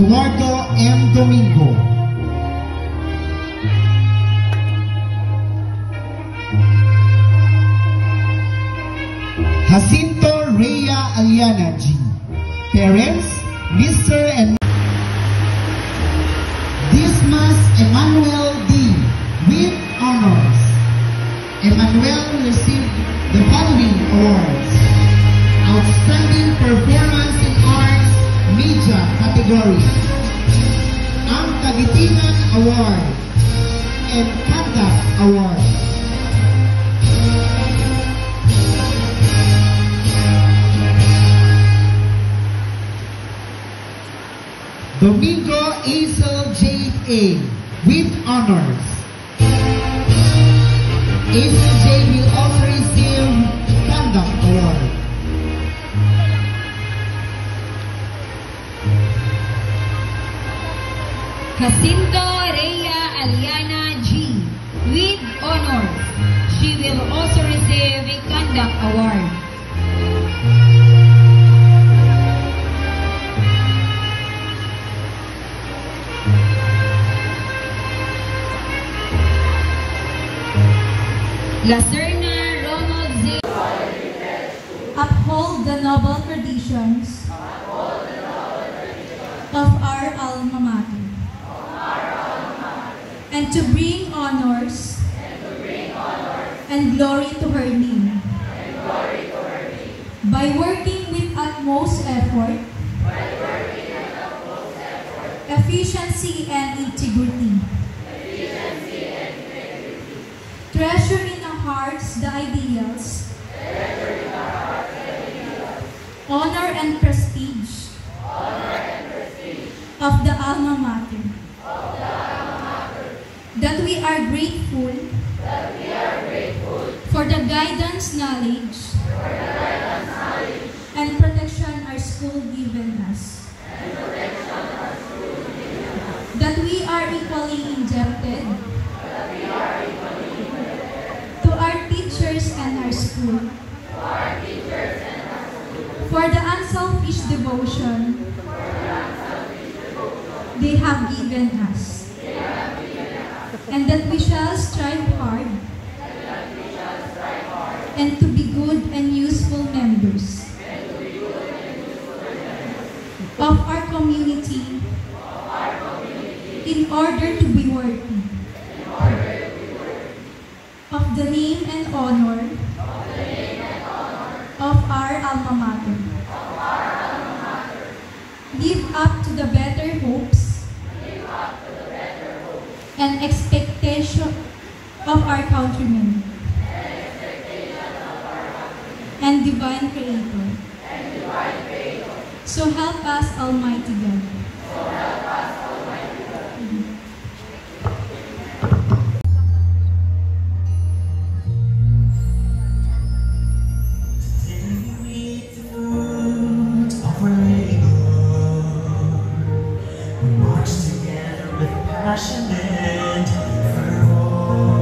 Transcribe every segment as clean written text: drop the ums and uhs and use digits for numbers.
Eduardo M. Domingo. Jacinto Rhea Aliana G. Parents, Mr. and Dismas Emmanuel D. with honors. Emmanuel received the following awards: Outstanding Performance in Arts Media category, ang Kagitingan Award, and Conduct Award. Domingo Azel J.A. with honors. Azel J. will also receive Conduct Award. Jacinto Rhea Aliana G. with honors. She will also receive a Conduct Award. Lacerna Ronald Z. Uphold the noble traditions of our alma mater, and to bring honors and glory to her name, by working with utmost effort, efficiency and integrity, treasure in our hearts the ideals, honor and prestige of the alma mater, that we are grateful for the guidance, knowledge, and protection our school given us, that we are equally indebted to our teachers and our school for the unselfish devotion they have given us, and that we shall strive hard and to be good and useful members of our community in order to be worthy of the name and honor of our alma mater. Live up to the better hopes and expectation of our countrymen and divine Creator. So help us, Almighty God. Passion and fervor.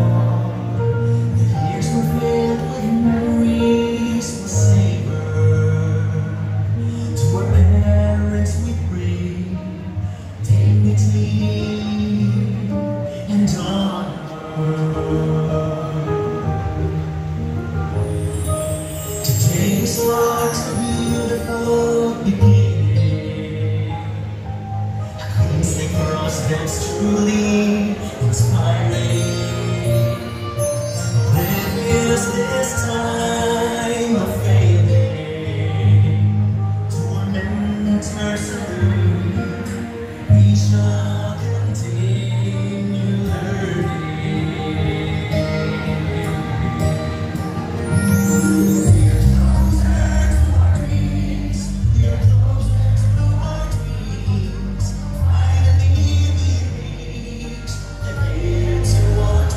The years were filled with memories we'll savor. To our parents we bring dignity and honor. Today marks a beautiful beginning. A clean slate for us that's truly inspiring. When is this time of failing? Tormentors salute, we shall continue learning. We are closer to our dreams. We are closer to our dreams. Finally we reach the gates to one.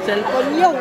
Cellphone niyo.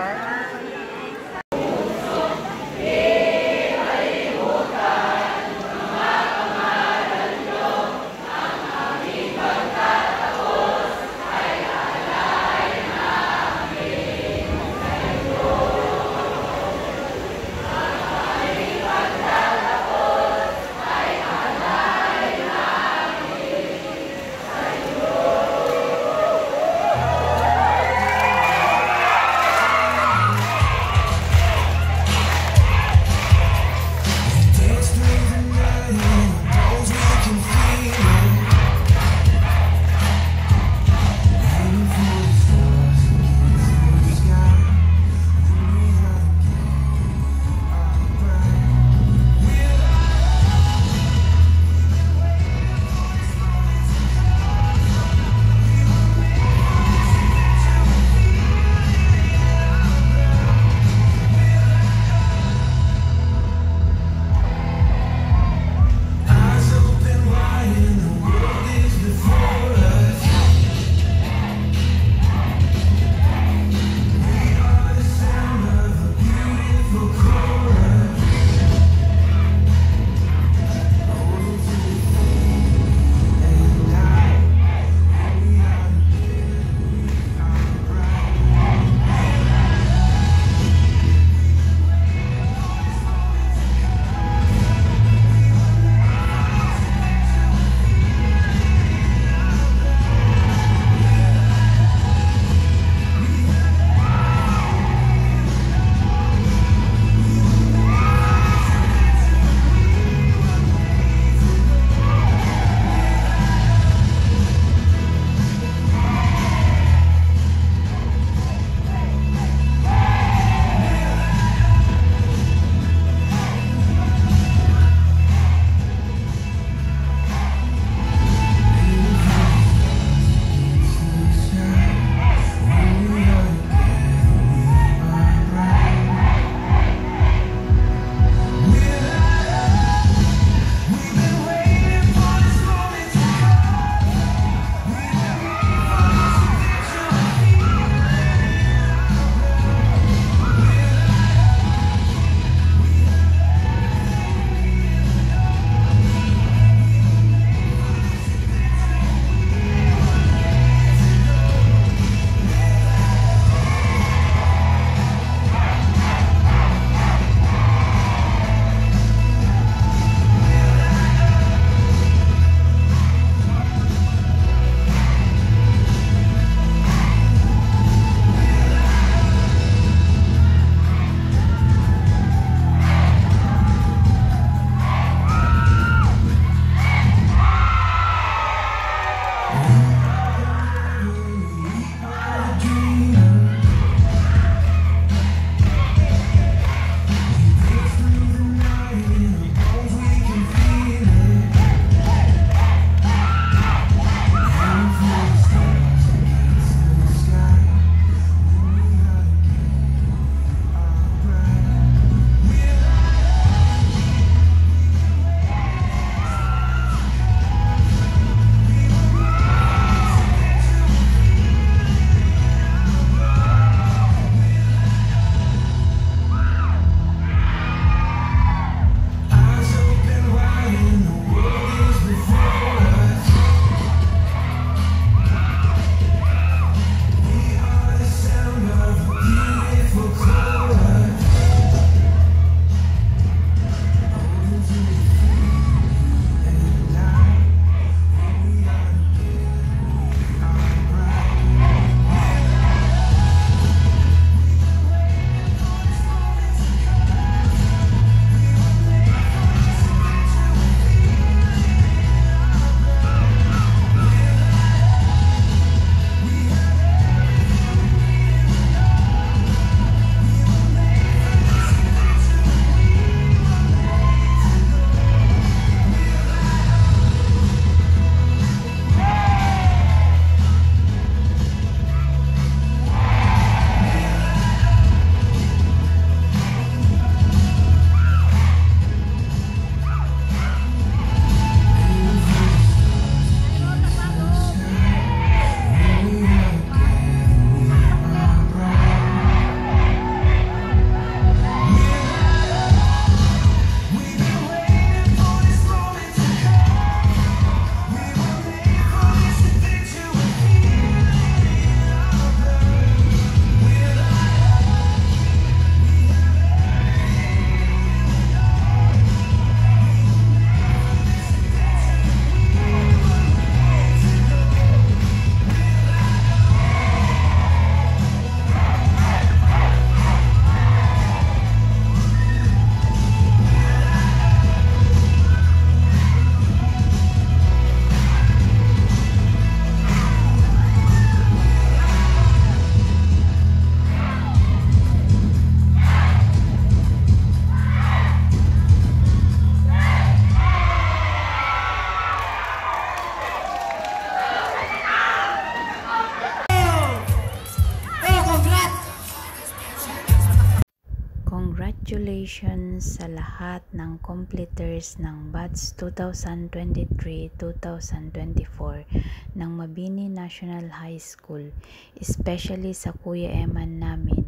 Congratulations sa lahat ng completers ng batch 2023-2024 ng Mabini National High School, especially sa Kuya Eman namin.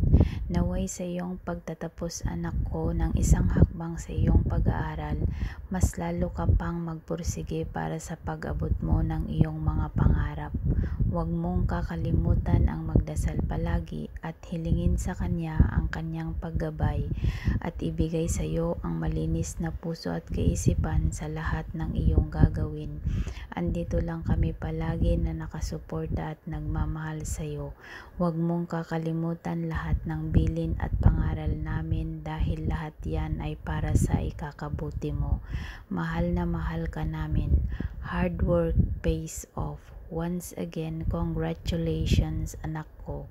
Naway sa iyong pagtatapos anak ko ng isang hakbang sa iyong pag-aaral, mas lalo ka pang magpursige para sa pag-abot mo ng iyong mga pangarap. Huwag mong kakalimutan ang magdasal palagi at hilingin sa Kanya ang Kanyang paggabay at ibigay sa iyo ang malinis na puso at kaisipan sa lahat ng iyong gagawin. Andito lang kami palagi na nakasuporta at nagmamahal sa iyo. Huwag mong kakalimutan lahat ng bilin at pangaral namin dahil lahat yan ay para sa ikakabuti mo. Mahal na mahal ka namin. Hard work pays off. Once again, congratulations anak ko.